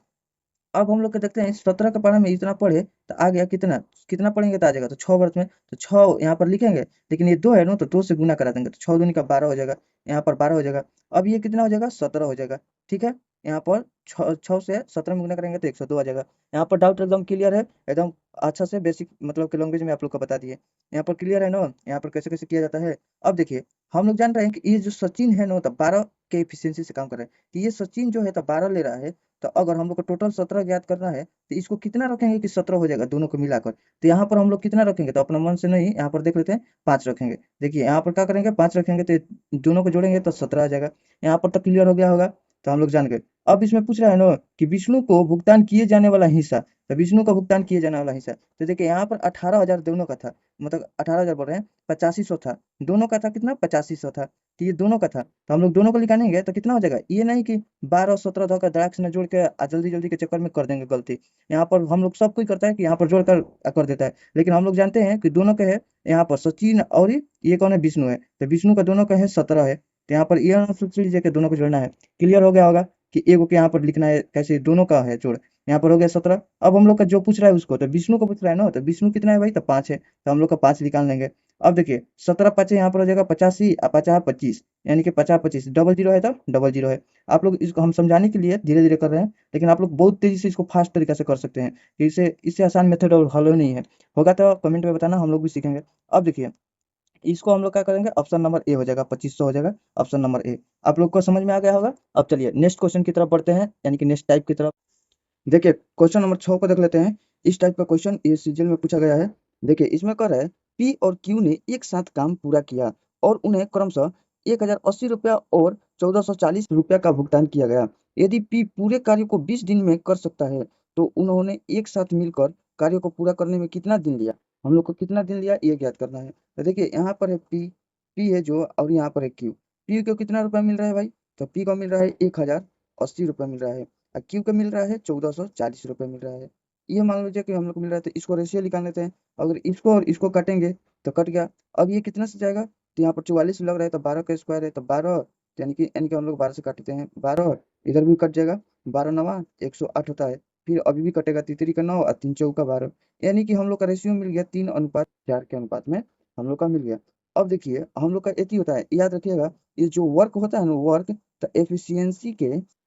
अब हम लोग के देखते हैं 17 के पारा में इतना पढ़े तो आ गया कितना, कितना पढ़ेंगे तो आ जाएगा, तो 6 वर्ष में तो 6 यहाँ पर लिखेंगे, लेकिन ये 2 है ना, तो 2 से गुना करा देंगे, तो 6 दूनी का 12 हो जाएगा, यहाँ पर 12 हो जाएगा। अब ये कितना हो जाएगा, 17 हो जाएगा। ठीक है, यहाँ पर 6 से 17 में गुना करेंगे तो 102 आ जाएगा। यहाँ पर डाउट एकदम क्लियर है, एकदम अच्छा से बेसिक मतलब के लैंग्वेज में आप लोग को बता दिए। यहाँ पर क्लियर है ना, यहाँ पर कैसे कैसे किया जाता है। अब देखिए हम लोग जान रहे हैं कि ये जो सचिन है ना, तो 12 के एफिशिएंसी से काम कर रहा है, तो ये सचिन जो है तो 12 ले रहा है। तो अगर हम लोग को टोटल 17 ज्ञात करना है, तो इसको कितना रखेंगे कि 17 हो जाएगा दोनों को मिलाकर। तो यहाँ पर हम लोग कितना रखेंगे, तो अपना मन से नहीं, यहाँ पर देख लेते हैं 5 रखेंगे। देखिए यहाँ पर क्या करेंगे, 5 रखेंगे तो दोनों को जोड़ेंगे तो 17 आ जाएगा। यहाँ पर तो क्लियर हो गया होगा, तो हम लोग जान गए। अब इसमें पूछ रहा है ना कि विष्णु को भुगतान किए जाने वाला हिस्सा, तो विष्णु का भुगतान किए जाने वाला हिस्सा, तो देखिए यहाँ पर 18,000 दोनों का था, मतलब 18,000 बोल रहे हैं, 8500 था दोनों का, था कितना 8500 था, तो ये दोनों का था, तो हम लोग दोनों को निकालेंगे तो कितना हो जाएगा। ये नहीं कि 12 17 धोकर दराक्ष में जोड़ के जल्दी जल्दी के चक्कर में कर देंगे गलती। यहाँ पर हम लोग सब कोई करता है कि यहाँ पर जोड़ कर देता है, लेकिन हम लोग जानते हैं कि दोनों के है, यहाँ पर सचिन और ये कौन है, विष्णु है, तो विष्णु का दोनों का है 17 है, तो यहाँ पर ये सोच लीजिए कि दोनों को जोड़ना है। क्लियर हो गया होगा कि एगो के यहाँ पर लिखना है कैसे दोनों का है जोड़। यहाँ पर हो गया 17। अब हम लोग का जो पूछ रहा है उसको, तो विष्णु को पूछ रहा है ना, तो विष्णु कितना है भाई, तो 5 है, तो हम लोग का 5 निकाल लेंगे। अब देखिए 17 5 यहाँ पर हो जाएगा 85, 50 25, यानी कि 50 25 डबल जीरो है, तब डबल जीरो है। आप लोग इसको हम समझाने के लिए धीरे धीरे कर रहे हैं, लेकिन आप लोग बहुत तेजी से इसको फास्ट तरीके से कर सकते हैं, कि इससे इससे आसान मेथड और हल नहीं है। होगा तो कमेंट में बताना, हम लोग भी सीखेंगे। अब देखिए इसको हम लोग क्या करेंगे, ऑप्शन नंबर ए हो जाएगा, 2500 हो जाएगा, ऑप्शन नंबर ए। आप लोग को समझ में आ गया होगा। अब चलिए नेक्स्ट क्वेश्चन की तरफ बढ़ते हैं, यानी कि नेक्स्ट टाइप की तरफ। देखिए क्वेश्चन नंबर 6 को देख लेते हैं। इस टाइप का क्वेश्चन ये सीजन में पूछा गया है। देखिए इसमें कह रहा है पी और क्यू ने एक साथ काम पूरा किया और उन्हें क्रमशः 1080 रुपया और 1440 रुपया का भुगतान किया गया। यदि पी पूरे कार्य को 20 दिन में कर सकता है, तो उन्होंने एक साथ मिलकर कार्य को पूरा करने में कितना दिन लिया। हम लोग को कितना दिन लिया ये ज्ञात करना है। तो देखिए यहाँ पर है पी, पी है जो, और यहाँ पर है क्यू। पी को कितना रुपया मिल रहा है भाई, तो पी को मिल रहा है 1080 रुपया मिल रहा है, और क्यू का मिल रहा है 1440 रुपये मिल रहा है। ये मान लीजिए कि हम लोग को मिल रहा है, तो इसको रेशियो निकाल लेते हैं। अगर इसको और इसको काटेंगे तो कट गया। अब ये कितना से जाएगा, तो यहाँ पर 44 लग रहा है, तो 12 का स्क्वायर है, तो 12, यानी कि हम लोग 12 से काटते हैं, 12 इधर भी कट जाएगा, 12 नवा 108 होता है। फिर अभी भी कटेगा, तीतरी का 9 और 3 चौका 12, यानी कि हम लोग का रेशियो मिल गया 3:4 के अनुपात में हम लोग का मिल गया। अब देखिए हम लोग का एक ही होता है, याद रखिएगा, ये जो वर्क होता है ना, वर्क, तो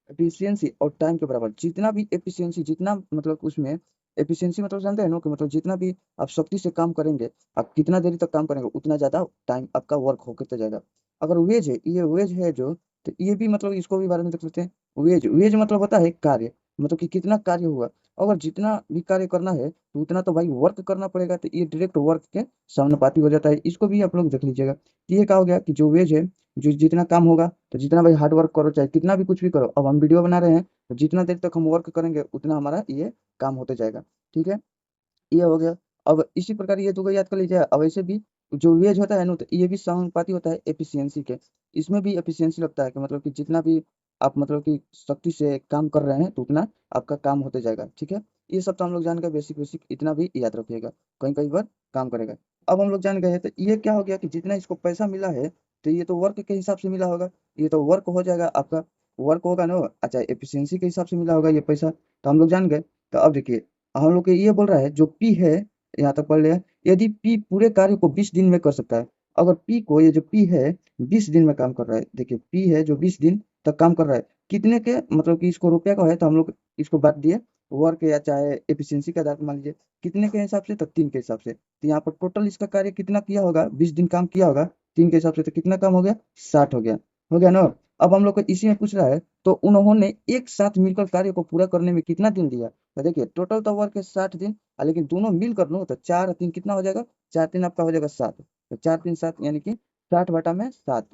एफिशिएंसी और टाइम के बराबर, जितना भी एफिशिएंसी, जितना मतलब उसमें एफिशिएंसी मतलब जानते हैं ना, कि मतलब जितना भी आप सख्ती से काम करेंगे, आप कितना देरी तक काम करेंगे, उतना ज्यादा टाइम आपका वर्क होकर जाएगा। अगर वेज है, ये वेज है जो, तो ये भी मतलब इसको भी बारे में देख लेते हैं। वेज, वेज मतलब होता है कार्य, मतलब कि कितना कार्य हुआ। अगर जितना भी कार्य करना है तो उतना तो भाई वर्क करना पड़ेगा, तो ये डायरेक्ट वर्क के समानुपाती हो जाता है। इसको भी आप लोग देख लीजिएगा। तो ये क्या हो गया कि जो वेज है, जो जितना काम होगा, तो जितना भाई हार्ड वर्क करो, चाहे कितना भी कुछ भी करो, अब हम वीडियो बना रहे हैं, तो जितना देर तक हम वर्क करेंगे उतना हमारा ये काम होते जाएगा। ठीक है, ये हो गया। अब इसी प्रकार ये दो याद कर लीजिए। अब ऐसे भी जो वेज होता है ना, तो ये भी समानुपाती होता है एफिशिएंसी के। इसमें भी एफिशिएंसी लगता है, कि मतलब कि जितना भी आप मतलब कि सख्ती से काम कर रहे हैं, तो उतना आपका काम होते जाएगा। ठीक है, ये सब तो हम लोग जान गए, बेसिक बेसिक इतना भी याद रखिएगा, कहीं कहीं बार काम करेगा। अब हम लोग जान गए हैं, तो ये क्या हो गया कि जितना इसको पैसा मिला है, तो ये तो वर्क के हिसाब से मिला होगा, ये तो वर्क हो जाएगा आपका, वर्क होगा ना। अच्छा, एफिशिएंसी के हिसाब से मिला होगा ये पैसा, तो हम लोग जान गए। तो अब देखिए हम लोग को ये बोल रहा है, जो पी है, यहाँ तक पढ़ लिया, यदि पी पूरे कार्य को 20 दिन में कर सकता है। अगर पी को, ये जो पी है 20 दिन में काम कर रहा है, देखिए पी है जो 20 दिन तक काम कर रहा है, कितने के मतलब कि इसको रुपया का है, तो हम लोग इसको बांट दिए वर्क या चाहे एफिशिएंसी के आधार पर, मान लीजिए कितने के हिसाब से, तो 3 के हिसाब से। तो यहाँ पर टोटल इसका कार्य कितना किया होगा, 20 दिन काम किया होगा 3 के हिसाब से, तो कितना काम हो गया, 60 हो गया। हो गया ना। अब हम लोग को इसी में पूछ रहा है, तो उन्होंने एक साथ मिलकर कार्य को पूरा करने में कितना दिन दिया। तो देखिए टोटल तो वर्क है 60 दिन, लेकिन दोनों मिलकर लो तो 4 3 कितना हो जाएगा, 4 3 आपका हो जाएगा 7, तो 4 3 7, यानी कि 60 बटा में 7।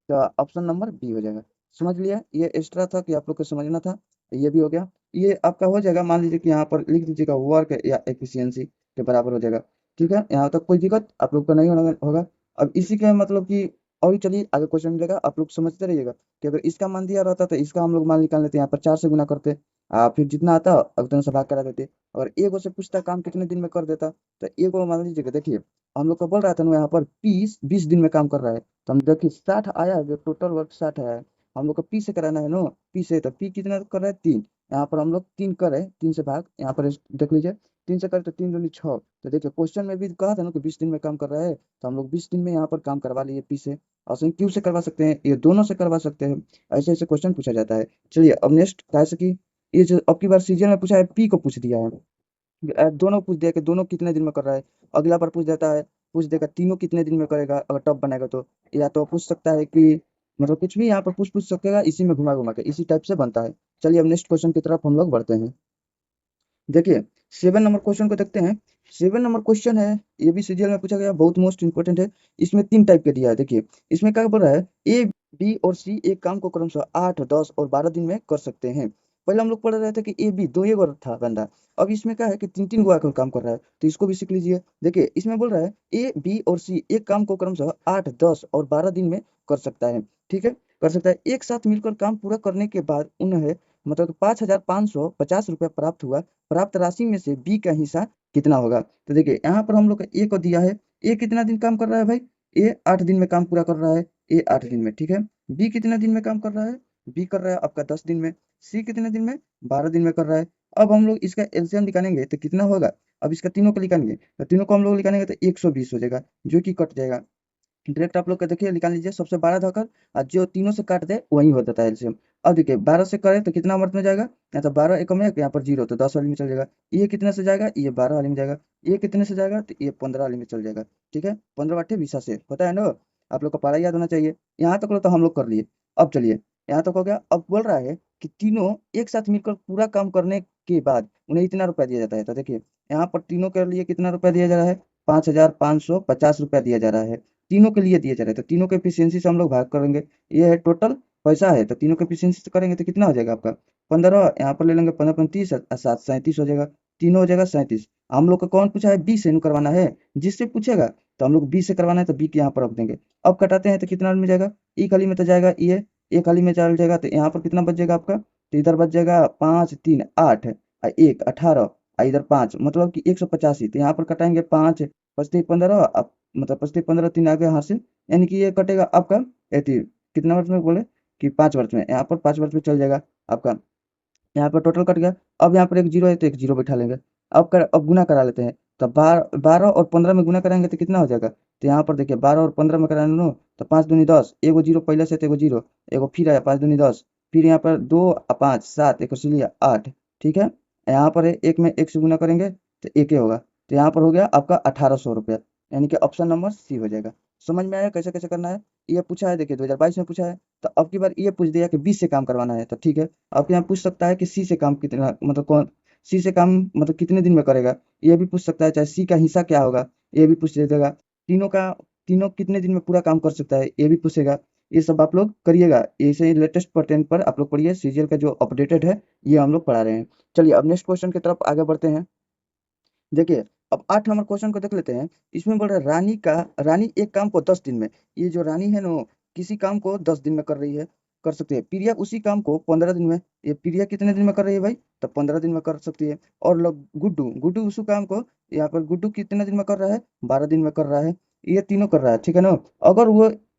तो ऑप्शन नंबर बी हो जाएगा। समझ लिया, ये एक्स्ट्रा था कि आप लोग को समझना था, तो ये भी हो गया। ये आपका हो जाएगा, मान लीजिए कि यहाँ पर लिख दीजिएगा वर्क या एफिशिएंसी के बराबर हो जाएगा। ठीक है, यहाँ तक कोई दिक्कत आप लोग को नहीं होगा। अब इसी के मतलब कि, और चलिए आगे क्वेश्चन मिलेगा, आप लोग समझते रहिएगा, कि अगर इसका मान दिया रहता तो इसका हम लोग मान निकाल लेते, यहाँ पर 4 से गुना करते, फिर जितना आता उतना से भाग करा देते। और एगो से पूछता काम कितने दिन में कर देता, तो एगो मान लीजिए, देखिए हम लोग को बोल रहा था ना, यहाँ पर पी 20 दिन में काम कर रहा है, तो हम देखिए 60 आया है, जो टोटल वर्क 60 आया है, हम लोग को पी से कराना है ना, पी से, तो पी कितना कर रहा है 3, यहाँ पर हम लोग 3 करे, 3 से भाग, यहाँ पर देख लीजिए 3 से करे तो 3 दूनी 6। तो देखिए क्वेश्चन में भी कहा था ना कि 20 दिन में काम कर रहा है, तो हम लोग 20 दिन में यहाँ पर काम करवा लिए पी से, और सेम क्यू से करवा सकते हैं, ये दोनों से करवा सकते हैं। ऐसे ऐसे क्वेश्चन पूछा जाता है। चलिए अब नेक्स्ट, जैसे कि ये जो अब की बार सीजन में पूछा है, पी को पूछ दिया है, दोनों पूछ दिया कि दोनों कितने दिन में कर रहा है। अगला बार पूछ देता है, पूछ देगा तीनों कितने दिन में करेगा, अगर टॉप बनाएगा तो। या तो पूछ सकता है कि मतलब कुछ भी यहाँ पर पूछ सकेगा, इसी में घुमा घुमा के इसी टाइप से बनता है। चलिए अब नेक्स्ट क्वेश्चन की तरफ हम लोग बढ़ते हैं। देखिए 7 नंबर क्वेश्चन को देखते हैं। 7 नंबर क्वेश्चन है, ये भी सीजीएल में पूछा गया, बहुत मोस्ट इंपोर्टेंट है। इसमें 3 टाइप के दिया है। देखिए इसमें क्या बोल रहा है, ए बी और सी एक काम को क्रमशः 8 10 और 12 दिन में कर सकते हैं। पहले हम लोग पढ़ रहे थे कि ए बी दो ही गो था बंदा, अब इसमें क्या है कि 3 3 गो आकर काम कर रहा है, तो इसको भी सीख लीजिए। देखिए इसमें बोल रहा है ए बी और सी एक काम को क्रमशः 8 10 और 12 दिन में कर सकता है। ठीक है, कर सकता है, एक साथ मिलकर काम पूरा करने के बाद उन्हें मतलब 5,550 रुपया प्राप्त हुआ। प्राप्त राशि में से बी का हिस्सा कितना होगा। तो देखिए यहाँ पर हम लोग का ए को दिया है, ए कितना दिन काम कर रहा है भाई, ए 8 दिन में काम पूरा कर रहा है, ए 8 दिन में। ठीक है, बी कितना दिन में काम कर रहा है, बी कर रहा है आपका 10 दिन में, सी कितने दिन में, 12 दिन में कर रहा है। अब हम लोग इसका एलसीएम निकालेंगे तो कितना होगा। अब इसका तीनों का निकालेंगे तो तीनों को हम लोग निकालेंगे तो 120 हो जाएगा, जो कि कट जाएगा। डायरेक्ट आप लोग का देखिए निकाल लीजिए, सबसे 12 धकर और जो तीनों से काट दे वही हो जाता है एलसीएम। अब देखिए 12 से करे तो कितना वर्थ में जाएगा, या तो 12 एकम एक, यहाँ पर जीरो तो 10 वाली में चल जाएगा। ये कितने से जाएगा, ये 12 वाली में जाएगा। ये कितने से जाएगा, तो ये 15 वाली में चल जाएगा। ठीक है, 15 अट्ठे 20 से होता है ना। आप लोग का पारा याद होना चाहिए। यहाँ तक लो तो हम लोग कर लिए। अब चलिए यहाँ तक हो गया। अब बोल रहा है कि तीनों एक साथ मिलकर पूरा काम करने के बाद उन्हें इतना रुपया दिया जाता है। तो देखिए यहाँ पर तीनों के लिए कितना रुपया दिया जा रहा है, 5,550 रुपया दिया जा रहा है। तीनों के लिए दिया जा रहा है तो तीनों के एफिशिएंसी से हम लोग भाग करेंगे। ये है टोटल पैसा है, तो तीनों के एफिशिएंसी से करेंगे तो कितना हो जाएगा आपका 15। यहाँ पर ले लेंगे 15 35 और 7 37 हो जाएगा। तीनों हो जाएगा 37। हम लोग का कौन पूछा है, बी से नु करवाना है। जिससे पूछेगा तो हम लोग बी से करवाना है तो बी के यहाँ पर रख देंगे। अब कटाते हैं तो कितना में जाएगा, ई खाली में तो जाएगा ये, एक खाली में चल जाएगा तो यहाँ पर कितना बच जाएगा आपका, तो इधर बच जाएगा 5 3 8 और 1 18 और इधर 5 मतलब कि 185। तो यहाँ पर कटाएंगे 5 पचती 15 मतलब पचती 15 3 आगे यहाँ से, यानी कि ये कटेगा आपका एटी कितना वर्ष में बोले कि 5 वर्ष में। यहाँ पर 5 वर्ष में चल जाएगा आपका। यहाँ पर टोटल कट गया। अब यहाँ पर एक जीरो है तो एक जीरो बैठा लेंगे। अब गुना करा लेते हैं। तो 12 और 15 में गुना कराएंगे तो कितना हो जाएगा, तो यहाँ पर देखिए 12 और 15 में कराने लो तो 5 दूनी 10, एगो जीरो पहले से तो एगो जीरो, एगो फिर आया 5 दूनी 10, फिर यहाँ पर 2 और 5 7 एक सिलिया 8। ठीक है, यहाँ पर एक में एक से गुना करेंगे तो एक ही होगा। तो यहाँ पर हो गया आपका 1800 रुपया, यानी कि ऑप्शन नंबर सी हो जाएगा। समझ में आया कैसे कैसे करना है। ये पूछा है देखिए 2022 में पूछा है। तो अब की बार ये पूछ दिया कि बी से काम करवाना है तो ठीक है। आपके यहाँ पूछ सकता है कि सी से काम कितना मतलब कौन, सी से काम मतलब कितने दिन में करेगा, ये भी पूछ सकता है। चाहे सी का हिस्सा क्या होगा ये भी पूछ देगा। तीनों कितने दिन में पूरा काम कर सकता है ये भी पूछेगा। ये सब आप लोग करिएगा। ऐसे लेटेस्ट पेटेंट पर आप लोग पढ़िए, सीजीएल का जो अपडेटेड है ये हम लोग पढ़ा रहे हैं। चलिए अब नेक्स्ट क्वेश्चन की तरफ आगे बढ़ते हैं। देखिए अब 8 नंबर क्वेश्चन को देख लेते हैं। इसमें बोल रहा है रानी एक काम को 10 दिन में, ये जो रानी है ना किसी काम को 10 दिन में कर रही है, कर सकती है। प्रिया उसी काम को 15 दिन में, ये प्रिया कितने दिन में कर रही है भाई, तो 15 दिन में कर सकती है। और लोग गुड्डू उसी काम को, यहाँ पर गुड्डू कितने दिन में कर रहा है, 12 दिन में कर रहा है। ये तीनों कर रहा है, ठीक है ना।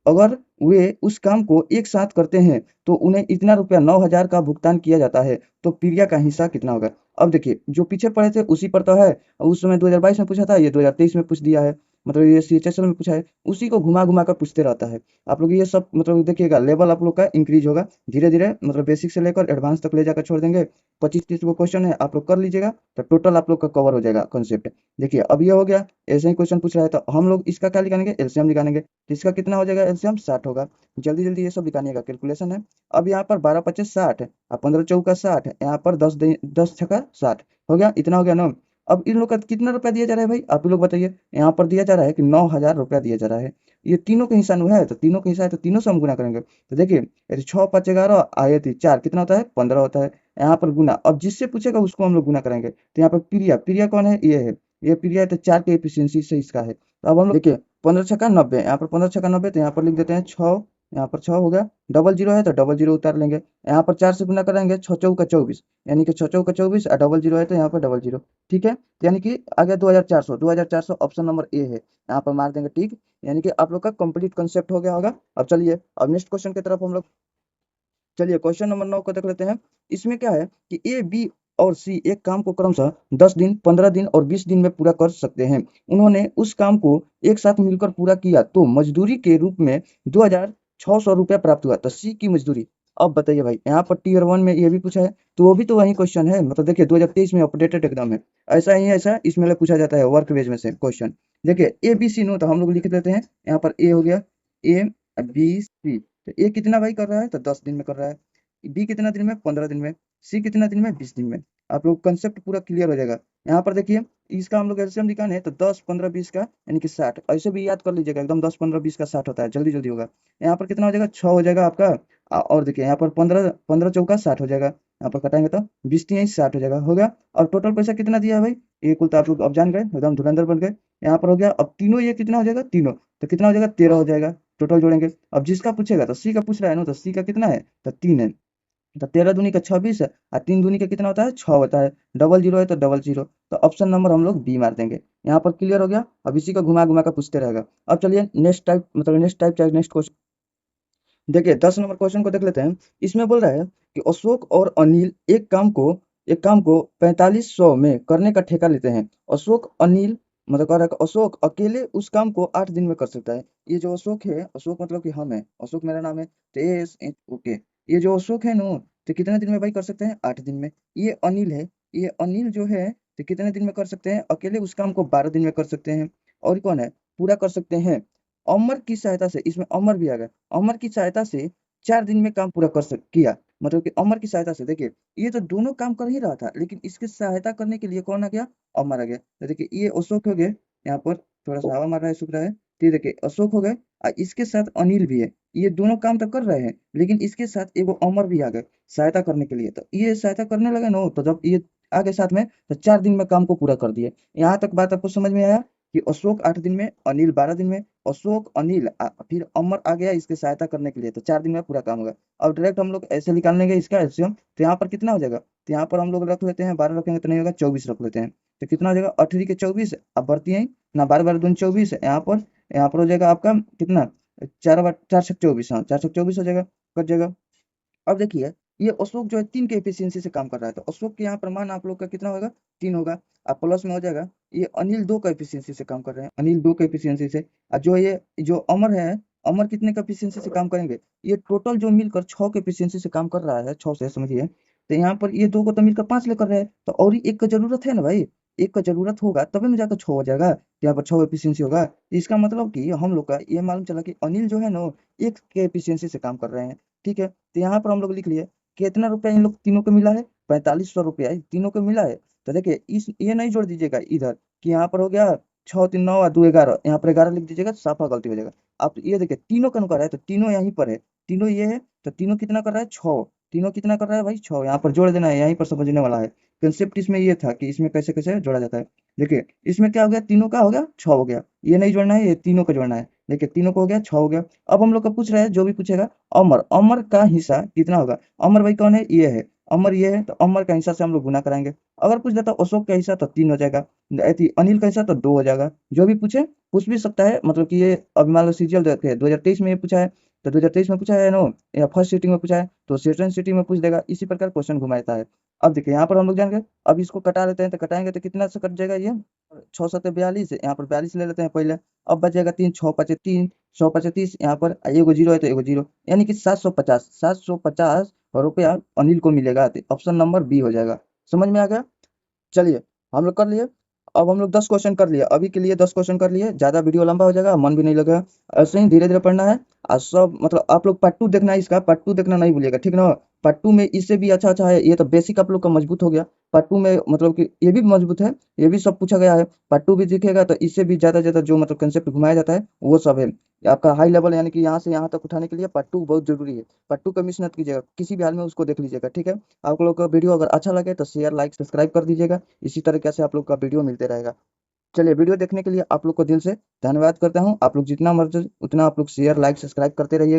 अगर वे उस काम को एक साथ करते हैं तो उन्हें इतना रुपया 9,000 का भुगतान किया जाता है। तो प्रिया का हिस्सा कितना होगा। अब देखिए जो पीछे पड़े थे उसी पर तो है, उस समय 2022 में पूछा था, ये 2023 में पूछ दिया है। मतलब ये सीएचएसएल में पूछा है, उसी को घुमा घुमा कर पूछते रहता है। आप लोग ये सब मतलब देखिएगा लेवल आप लोग का इंक्रीज होगा धीरे धीरे, मतलब बेसिक से लेकर एडवांस तक ले जाकर छोड़ देंगे। 25-30 को क्वेश्चन है, आप लोग कर लीजिएगा तो टोटल आप लोग का कवर हो जाएगा कॉन्सेप्ट। देखिए अब ये हो गया। ऐसे ही क्वेश्चन पूछ रहा है तो हम लोग इसका क्या निकालेंगे, एलसीएम निकालेंगे। तो इसका कितना हो जाएगा, एलसीएम 60 होगा। जल्दी जल्दी ये सब निकालिएगा, कैलकुलेशन है। अब यहाँ पर 12 25 60 और 15 चौका 60, यहाँ पर 10 छक्का 60 हो गया, इतना हो गया ना। अब इन लोग का कितना रुपया दिया जा रहा है भाई, आप लोग बताइए। यहाँ पर दिया जा रहा है कि 9,000 रुपया दिया जा रहा है। ये तीनों के हिस्सा है तो तीनों के हिस्सा है तो तीनों से हम गुना करेंगे। तो देखिए यदि 6 5 11 आए थी 4 कितना होता है 15 होता है। यहाँ पर गुना, अब जिससे पूछेगा उसको हम लोग गुना करेंगे। तो यहाँ पर प्रिया कौन है, ये है, ये प्रिया है तो 4 के एफिशिएंसी से इसका है। तो अब हम लोग देखिए 15 छक्का 90, यहाँ पर 15 छक्का 90 तो यहाँ पर लिख देते हैं 6, यहाँ पर 6 हो गया। डबल जीरो है तो डबल जीरो उतार लेंगे। यहाँ पर 4 से गुना करेंगे 6 चौका 24, यानी कि 6 चौका 24 और डबल जीरो है तो यहाँ पर डबल जीरो। ठीक है, यानी कि आ गया 2400 ऑप्शन नंबर ए है। यहाँ पर मार देंगे टिक, यानी कि आप लोग का कंप्लीट कंसेप्ट हो गया होगा। अब चलिए अब नेक्स्ट क्वेश्चन की तरफ हम लोग, चलिए क्वेश्चन नंबर 9 को देख लेते हैं। इसमें क्या है कि ए बी और सी एक काम को क्रमशः 10 दिन 15 दिन और 20 दिन में पूरा कर सकते हैं। उन्होंने उस काम को एक साथ मिलकर पूरा किया तो मजदूरी के रूप में 2,600 रुपया प्राप्त हुआ। तो सी की मजदूरी। अब बताइए भाई, यहाँ पर टीयर 1 में ये भी पूछा है तो वो भी तो वही क्वेश्चन है। मतलब देखिए 2023 में अपडेटेड एकदम है। ऐसा ही ऐसा इसमें पूछा जाता है वर्क बेज में से क्वेश्चन। देखिए ए बी सी नो तो हम लोग लिख देते हैं। यहाँ पर ए हो गया, ए बी सी। तो ए कितना भाई कर रहा है तो 10 दिन में कर रहा है। बी कितना दिन में 15 दिन में। सी कितना दिन में 20 दिन में। आप लोग कंसेप्ट पूरा क्लियर हो जाएगा। यहाँ पर देखिए इसका हम लोग एलसीएम निकाले तो 10 15 20 का यानी कि 60, ऐसे भी याद कर लीजिएगा एकदम 10 15 20 का 60 होता है, जल्दी जल्दी होगा। यहाँ पर कितना हो जाएगा 6 हो जाएगा आपका। और देखिए यहाँ पर 15 15 चौका 60 हो जाएगा। यहाँ पर कटाएंगे तो 20 3 60 हो जाएगा, हो गया। और टोटल पैसा कितना दिया है भाई, ये कुल तो आप लोग अब जान गए, एकदम धुरंधर बन गए। यहाँ पर हो गया। अब तीनों ये कितना हो जाएगा, तीनों तो कितना हो जाएगा 13 हो जाएगा। टोटल जोड़ेंगे। अब जिसका पूछेगा तो सी का पूछ रहा है ना, तो सी का कितना है तो 3 है। तो 13 दूनी का 26 है और 3 दूनी का कितना होता है 6 होता है। डबल जीरो है तो डबल जीरो, तो ऑप्शन नंबर हम लोग बी मार देंगे। यहाँ पर क्लियर हो गया। अब इसी का घुमा घुमा कर पूछते रहेगा। अब चलिए नेक्स्ट टाइप चाहे नेक्स्ट क्वेश्चन देखिए 10 नंबर क्वेश्चन को देख लेते हैं। इसमें बोल रहा है कि अशोक और अनिल एक काम को एक काम को 4500 में करने का ठेका लेते हैं। अशोक अनिल मतलब कह रहा है कि अशोक अकेले उस काम को 8 दिन में कर सकता है। ये जो अशोक है, अशोक मतलब कि हम है, अशोक मेरा नाम है, तो ओके। ये जो अशोक है नो, तो कितने दिन में भाई कर सकते हैं? 8 दिन में। ये अनिल है, ये अनिल जो है तो कितने दिन में कर सकते हैं? अकेले उस काम को 12 दिन में कर सकते हैं। और कौन है पूरा कर सकते हैं? अमर की सहायता से, इसमें अमर भी आ गया, अमर की सहायता से 4 दिन में काम पूरा कर सक किया। मतलब कि अमर की सहायता से देखिए, ये तो दोनों काम कर ही रहा था, लेकिन इसकी सहायता करने के लिए कौन आ गया? अमर आ गया। तो देखिए ये अशोक हो गए, यहाँ पर थोड़ा सा हवा मार रहा है, सूख रहा है, तो ये देखिए अशोक हो गए और इसके साथ अनिल भी है। ये दोनों काम तो कर रहे हैं, लेकिन इसके साथ एगो अमर भी आ गए सहायता करने के लिए। तो ये सहायता करने लगे ना, तो जब ये आगे साथ में, तो 4 दिन में काम को पूरा कर दिए। यहाँ तक बात आपको समझ में आया कि अशोक 8 दिन में, अनिल 12 दिन में, अशोक अनिल फिर अमर आ गया इसके सहायता करने के लिए, तो 4 दिन में पूरा काम होगा। अब डायरेक्ट हम लोग ऐसे निकालेंगे इसका एलसीएम, तो यहाँ पर कितना हो जाएगा? तो यहाँ पर हम लोग रख लेते हैं, 12 रखेंगे तो नहीं होगा, 24 रख लेते हैं। तो कितना हो जाएगा? 18 के 24, अब बढ़ती है ना, 12 12 दूनी 24, यहाँ पर हो जाएगा आपका कितना? 4 हाँ 424 हो जाएगा, कट जाएगा। अब देखिए ये अशोक जो है 3 के एफिशिएंसी से काम कर रहा है, तो अशोक के यहाँ पर मान आप लोग का कितना होगा? 3 होगा। अब प्लस में हो जाएगा, ये अनिल 2 का एफिशिएंसी से काम कर रहे हैं, अनिल 2 का एफिशिएंसी से। और जो ये जो अमर है, अमर कितने का एफिशिएंसी से काम करेंगे? ये टोटल जो मिलकर 6 के एफिशिएंसी से काम कर रहा है, 6 से समझिए। तो यहाँ पर ये 2 को तो मिलकर 5 लेकर रहे हैं, तो और ही एक का जरूरत है ना भाई, एक का जरूरत होगा तभी ना जाकर 6 हो जाएगा, यहाँ पर 6 एफिशिएंसी होगा। इसका मतलब कि हम लोग का ये मालूम चला कि अनिल जो है ना, 1 के एफिशिएंसी से काम कर रहे हैं। ठीक है, तो यहाँ पर हम लोग लिख लिए कितना रुपया इन लोग तीनों को मिला है? 4500 रुपया तीनों को मिला है। तो देखिए इस ये नहीं जोड़ दीजिएगा इधर कि यहाँ पर हो गया 6 3 9 और 2 11, यहाँ पर 11 लिख दीजिएगा, साफा गलती हो जाएगा। आप ये देखिए तीनों का अनुकार है, तो तीनों यहीं पर है, तीनों ये है, तो तीनों कितना कर रहा है? 6। तीनों कितना कर रहा है भाई? 6। यहाँ पर जोड़ देना है, यहीं पर समझने वाला है। कंसेप्ट इसमें ये था कि इसमें कैसे कैसे जोड़ा जाता है। देखिए इसमें क्या हो गया? तीनों का हो गया 6 हो गया, ये नहीं जोड़ना है, ये तीनों का जोड़ना है। देखिए तीनों को हो गया 6 हो गया। अब हम लोग का पूछ रहा है, जो भी पूछेगा अमर, अमर का हिस्सा कितना होगा? अमर भाई कौन है? ये है अमर, ये है, तो अमर का हिस्सा से हम लोग गुना कराएंगे। अगर पूछ देता अशोक का हिस्सा तो 3 हो जाएगा, अनिल का हिस्सा तो 2 हो जाएगा। जो भी पूछे पूछ भी सकता है, मतलब कि ये अब मान लो सीजीएल 2023 में ये पूछा है, तो 2023 में पूछा है नो, या फर्स्ट सीटिंग में पूछा है तो सेकंड सीटिंग में पूछ देगा। इसी प्रकार क्वेश्चन घुमाता है। अब देखिए यहाँ पर हम लोग जाएंगे, अब इसको कटा लेते हैं, तो कटाएंगे तो कितना से कट जाएगा? ये 6 7 42, यहाँ पर 42 ले लेते हैं पहले। अब बचेगा 3, 6 5 3, 100 35, यहाँ पर एगो जीरो है तो एगो जीरो, यानी कि 750, 750 रुपया अनिल को मिलेगा। तो ऑप्शन नंबर बी हो जाएगा। समझ में आ गया? चलिए हम लोग कर लिए। अब हम लोग 10 क्वेश्चन कर लिए, अभी के लिए 10 क्वेश्चन कर लिए, ज़्यादा वीडियो लंबा हो जाएगा, मन भी नहीं लगेगा। ऐसे ही धीरे धीरे पढ़ना है। और सब मतलब आप लोग पार्ट 2 देखना है, इसका पार्ट 2 देखना नहीं भूलिएगा, ठीक ना? पार्ट 2 में इससे भी अच्छा अच्छा है, ये तो बेसिक आप लोग का मजबूत हो गया। पार्ट 2 में मतलब कि ये भी मजबूत है, ये भी सब पूछा गया है। पार्ट 2 भी दिखेगा तो इससे भी ज़्यादा ज़्यादा जो मतलब कंसेप्ट घुमाया जाता है वो सब है। आपका हाई लेवल यानी कि यहाँ से यहाँ तक उठाने के लिए पार्ट 2 बहुत जरूरी है। पार्ट 2 का मिस मत कीजिएगा, किसी भी हाल में उसको देख लीजिएगा, ठीक है? आप लोग का वीडियो अगर अच्छा लगे तो शेयर लाइक सब्सक्राइब कर दीजिएगा। इसी तरीके से आप लोग का वीडियो मिलते रहेगा। चलिए वीडियो देखने के लिए आप लोग को दिल से धन्यवाद करता हूँ। आप लोग जितना मर्जी उतना आप लोग शेयर लाइक सब्सक्राइब करते रहिएगा।